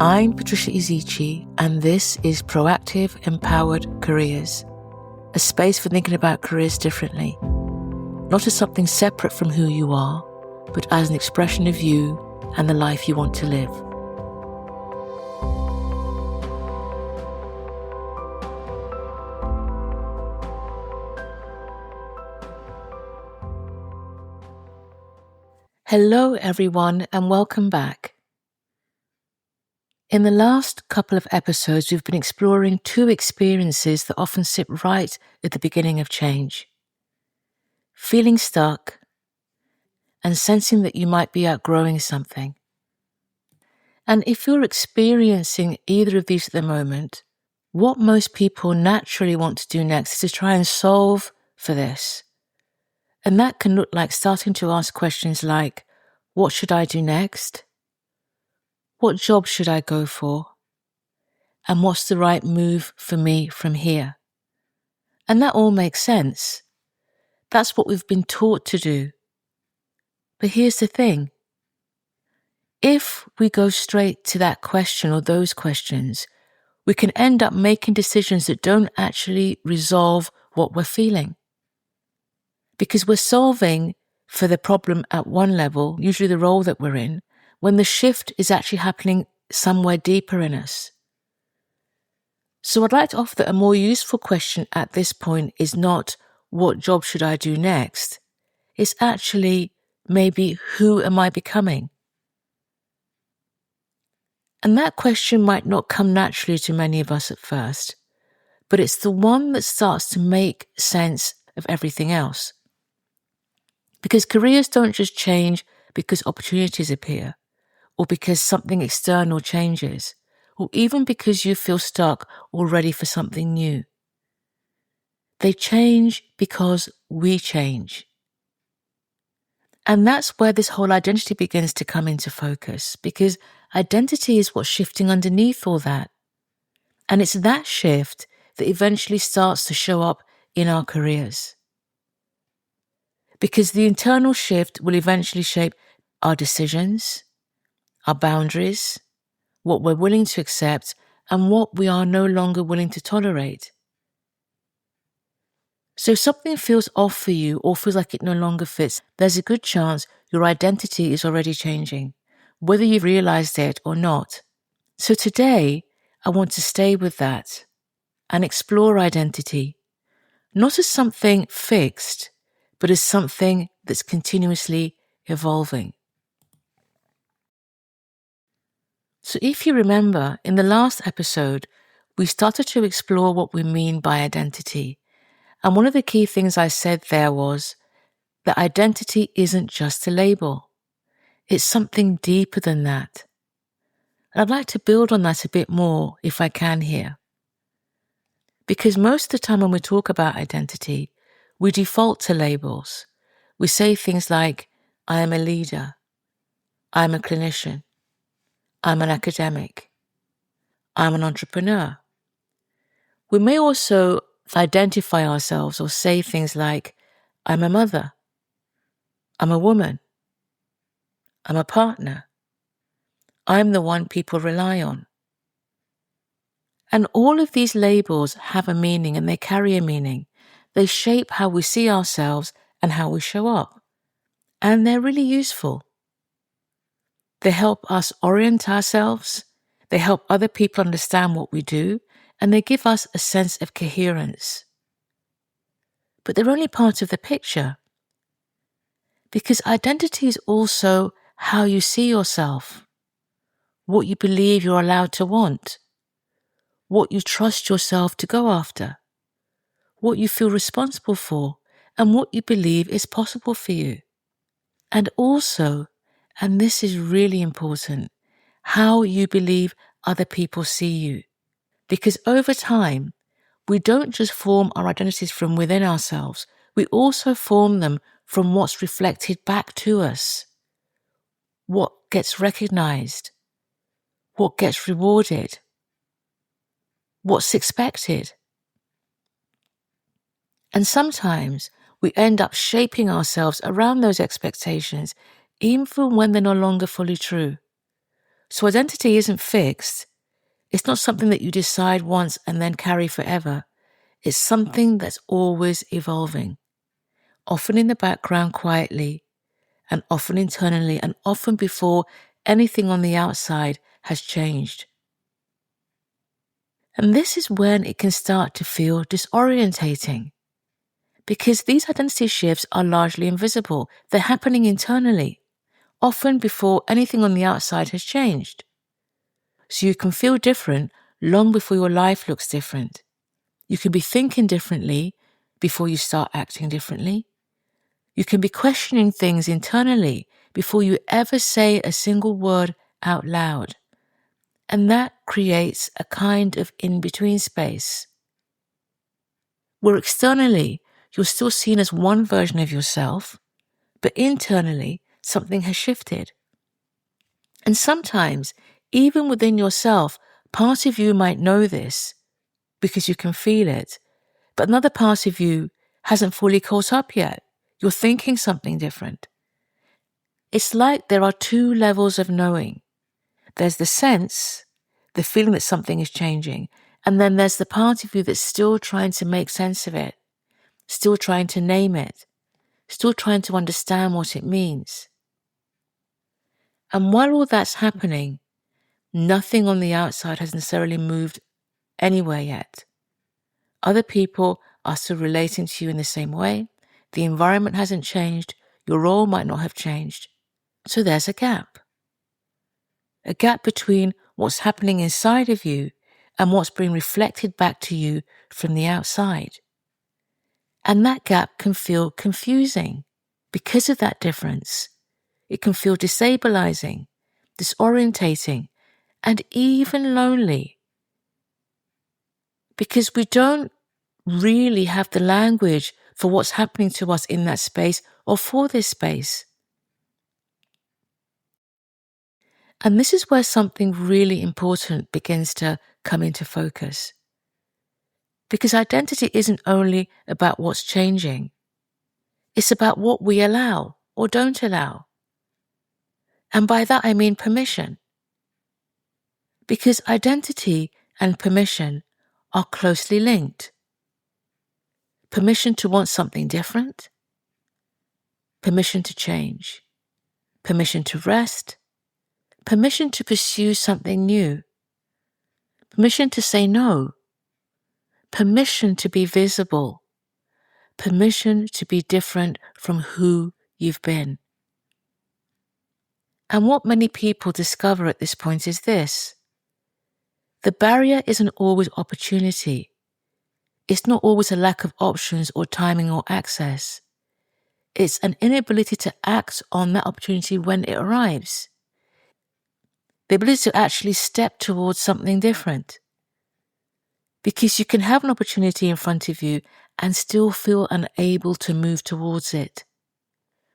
I'm Patricia Ezechie, and this is Proactive Empowered Careers, a space for thinking about careers differently, not as something separate from who you are, but as an expression of you and the life you want to live. Hello everyone, and welcome back. In the last couple of episodes, we've been exploring two experiences that often sit right at the beginning of change. Feeling stuck and sensing that you might be outgrowing something. And if you're experiencing either of these at the moment, what most people naturally want to do next is to try and solve for this. And that can look like starting to ask questions like, what should I do next? What job should I go for? And what's the right move for me from here? And that all makes sense. That's what we've been taught to do. But here's the thing. If we go straight to that question or those questions, we can end up making decisions that don't actually resolve what we're feeling. Because we're solving for the problem at one level, usually the role that we're in, when the shift is actually happening somewhere deeper in us. So I'd like to offer that a more useful question at this point is not, what job should I do next? It's actually, maybe, who am I becoming? And that question might not come naturally to many of us at first, but it's the one that starts to make sense of everything else. Because careers don't just change because opportunities appear, or because something external changes, or even because you feel stuck or ready for something new. They change because we change. And that's where this whole identity begins to come into focus, because identity is what's shifting underneath all that. And it's that shift that eventually starts to show up in our careers. Because the internal shift will eventually shape our decisions, our boundaries, what we're willing to accept, and what we are no longer willing to tolerate. So if something feels off for you or feels like it no longer fits, there's a good chance your identity is already changing, whether you've realized it or not. So today, I want to stay with that and explore identity, not as something fixed, but as something that's continuously evolving. So if you remember, in the last episode, we started to explore what we mean by identity. And one of the key things I said there was that identity isn't just a label. It's something deeper than that. And I'd like to build on that a bit more if I can here. Because most of the time when we talk about identity, we default to labels. We say things like, I am a leader, I'm a clinician, I'm an academic, I'm an entrepreneur. We may also identify ourselves or say things like, I'm a mother, I'm a woman, I'm a partner, I'm the one people rely on. And all of these labels have a meaning, and they carry a meaning. They shape how we see ourselves and how we show up. And they're really useful. They help us orient ourselves, they help other people understand what we do, and they give us a sense of coherence. But they're only part of the picture. Because identity is also how you see yourself, what you believe you're allowed to want, what you trust yourself to go after, what you feel responsible for, and what you believe is possible for you. And also, and this is really important, how you believe other people see you. Because over time, we don't just form our identities from within ourselves, we also form them from what's reflected back to us. What gets recognized, what gets rewarded, what's expected. And sometimes we end up shaping ourselves around those expectations, even when they're no longer fully true. So identity isn't fixed. It's not something that you decide once and then carry forever. It's something that's always evolving, often in the background quietly, and often internally, and often before anything on the outside has changed. And this is when it can start to feel disorientating, because these identity shifts are largely invisible. They're happening internally, often before anything on the outside has changed. So you can feel different long before your life looks different. You can be thinking differently before you start acting differently. You can be questioning things internally before you ever say a single word out loud. And that creates a kind of in-between space, where externally you're still seen as one version of yourself, but internally something has shifted. And sometimes, even within yourself, part of you might know this because you can feel it, but another part of you hasn't fully caught up yet. You're thinking something different. It's like there are two levels of knowing. There's the sense, the feeling that something is changing, and then there's the part of you that's still trying to make sense of it, still trying to name it, still trying to understand what it means. And while all that's happening, nothing on the outside has necessarily moved anywhere yet. Other people are still relating to you in the same way. The environment hasn't changed. Your role might not have changed. So there's a gap between what's happening inside of you and what's being reflected back to you from the outside. And that gap can feel confusing because of that difference. It can feel destabilizing, disorientating, and even lonely, because we don't really have the language for what's happening to us in that space or for this space. And this is where something really important begins to come into focus. Because identity isn't only about what's changing, it's about what we allow or don't allow. And by that I mean permission. Because identity and permission are closely linked. Permission to want something different, permission to change, permission to rest, permission to pursue something new, permission to say no, permission to be visible, permission to be different from who you've been. And what many people discover at this point is this: the barrier isn't always opportunity. It's not always a lack of options or timing or access. It's an inability to act on that opportunity when it arrives. The ability to actually step towards something different. Because you can have an opportunity in front of you and still feel unable to move towards it.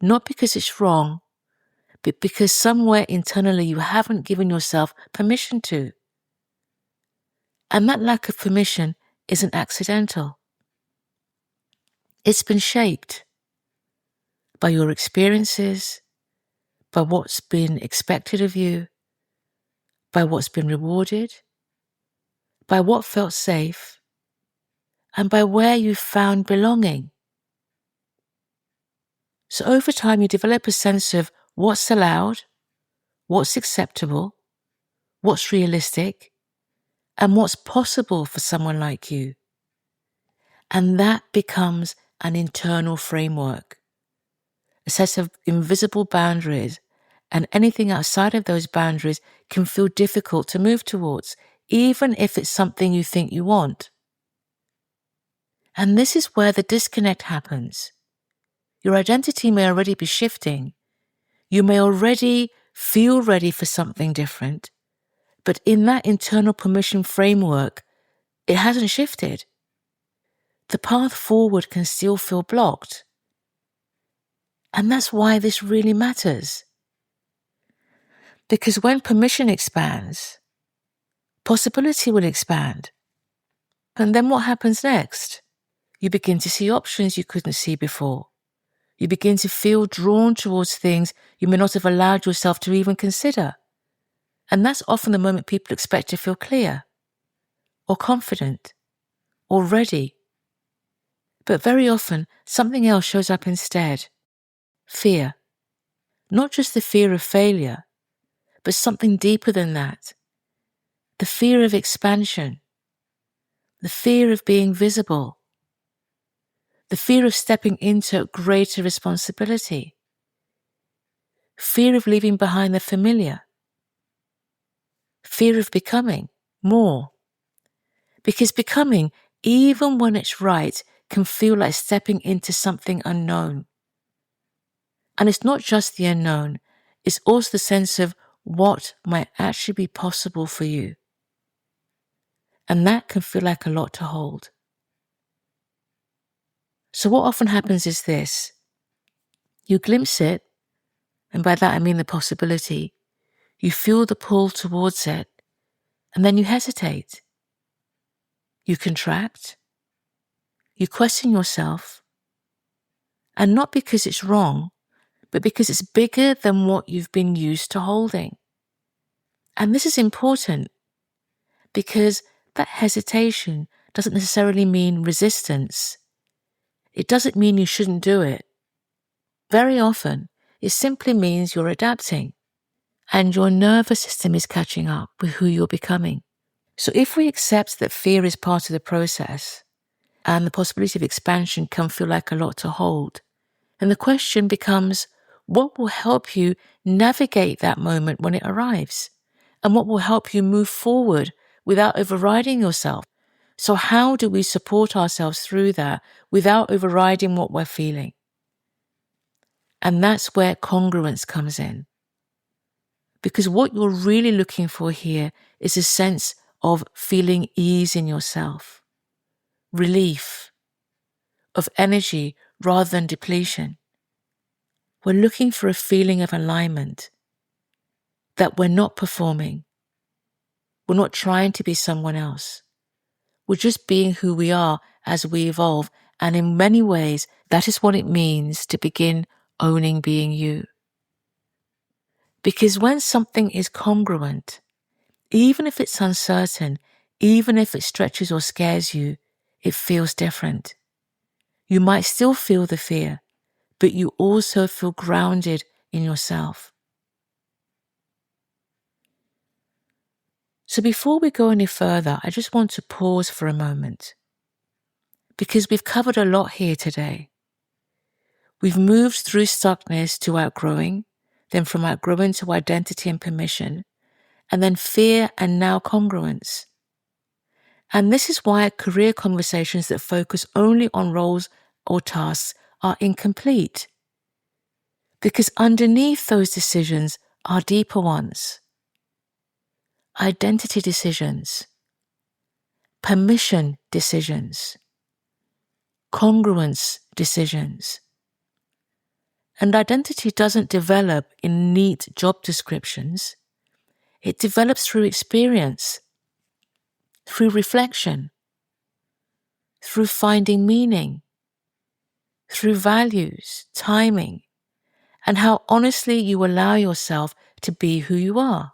Not because it's wrong, but because somewhere internally you haven't given yourself permission to. And that lack of permission isn't accidental. It's been shaped by your experiences, by what's been expected of you, by what's been rewarded, by what felt safe, and by where you found belonging. So over time you develop a sense of what's allowed, what's acceptable, what's realistic, and what's possible for someone like you. And that becomes an internal framework, a set of invisible boundaries, and anything outside of those boundaries can feel difficult to move towards, even if it's something you think you want. And this is where the disconnect happens. Your identity may already be shifting. You may already feel ready for something different, but in that internal permission framework, it hasn't shifted. The path forward can still feel blocked. And that's why this really matters. Because when permission expands, possibility will expand. And then what happens next? You begin to see options you couldn't see before. You begin to feel drawn towards things you may not have allowed yourself to even consider. And that's often the moment people expect to feel clear, or confident, or ready. But very often, something else shows up instead. Fear. Not just the fear of failure, but something deeper than that. The fear of expansion. The fear of being visible. The fear of stepping into greater responsibility. Fear of leaving behind the familiar. Fear of becoming more. Because becoming, even when it's right, can feel like stepping into something unknown. And it's not just the unknown, it's also the sense of what might actually be possible for you. And that can feel like a lot to hold. So what often happens is this. You glimpse it, and by that I mean the possibility. You feel the pull towards it, and then you hesitate. You contract. You question yourself. And not because it's wrong, but because it's bigger than what you've been used to holding. And this is important because that hesitation doesn't necessarily mean resistance. It doesn't mean you shouldn't do it. Very often, it simply means you're adapting and your nervous system is catching up with who you're becoming. So if we accept that fear is part of the process and the possibility of expansion can feel like a lot to hold, then the question becomes, what will help you navigate that moment when it arrives? And what will help you move forward without overriding yourself? So how do we support ourselves through that without overriding what we're feeling? And that's where congruence comes in. Because what you're really looking for here is a sense of feeling ease in yourself, relief, of energy rather than depletion. We're looking for a feeling of alignment, that we're not performing. We're not trying to be someone else. We're just being who we are as we evolve. And in many ways, that is what it means to begin owning being you. Because when something is congruent, even if it's uncertain, even if it stretches or scares you, it feels different. You might still feel the fear, but you also feel grounded in yourself. So before we go any further, I just want to pause for a moment. Because we've covered a lot here today. We've moved through stuckness to outgrowing, then from outgrowing to identity and permission, and then fear and now congruence. And this is why career conversations that focus only on roles or tasks are incomplete. Because underneath those decisions are deeper ones. Identity decisions, permission decisions, congruence decisions. And identity doesn't develop in neat job descriptions. It develops through experience, through reflection, through finding meaning, through values, timing, and how honestly you allow yourself to be who you are.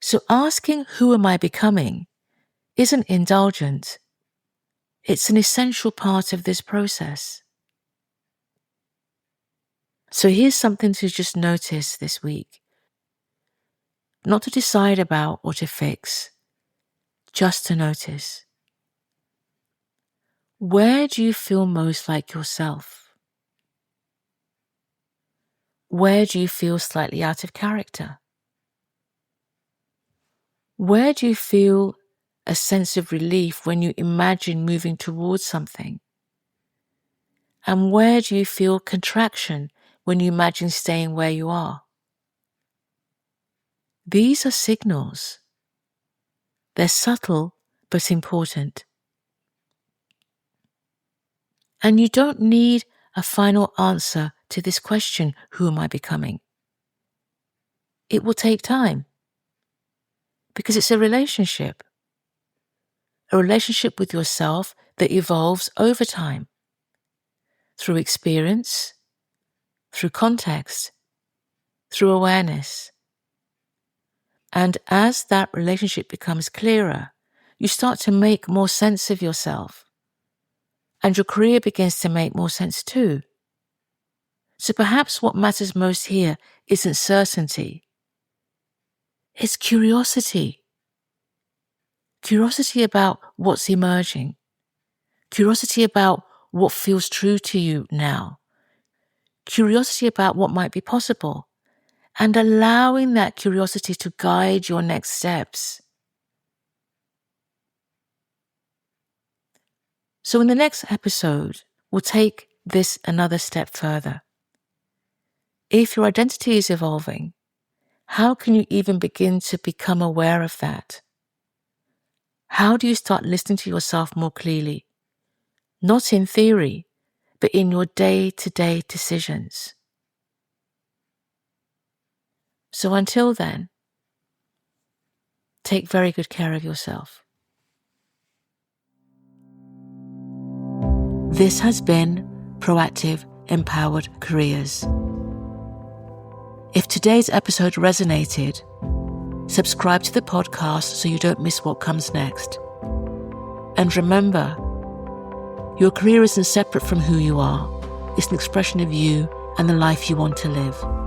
So asking, who am I becoming, isn't indulgent. It's an essential part of this process. So here's something to just notice this week. Not to decide about or to fix, just to notice. Where do you feel most like yourself? Where do you feel slightly out of character? Where do you feel a sense of relief when you imagine moving towards something? And where do you feel contraction when you imagine staying where you are? These are signals. They're subtle but important. And you don't need a final answer to this question, who am I becoming? It will take time because it's a relationship with yourself that evolves over time through experience, through context, through awareness. And as that relationship becomes clearer, you start to make more sense of yourself. And your career begins to make more sense too. So perhaps what matters most here isn't certainty. It's curiosity. Curiosity about what's emerging. Curiosity about what feels true to you now. Curiosity about what might be possible. And allowing that curiosity to guide your next steps. So in the next episode, we'll take this another step further. If your identity is evolving, how can you even begin to become aware of that? How do you start listening to yourself more clearly? Not in theory, but in your day-to-day decisions. So until then, take very good care of yourself. This has been Proactive Empowered Careers. If today's episode resonated, subscribe to the podcast so you don't miss what comes next. And remember, your career isn't separate from who you are. It's an expression of you and the life you want to live.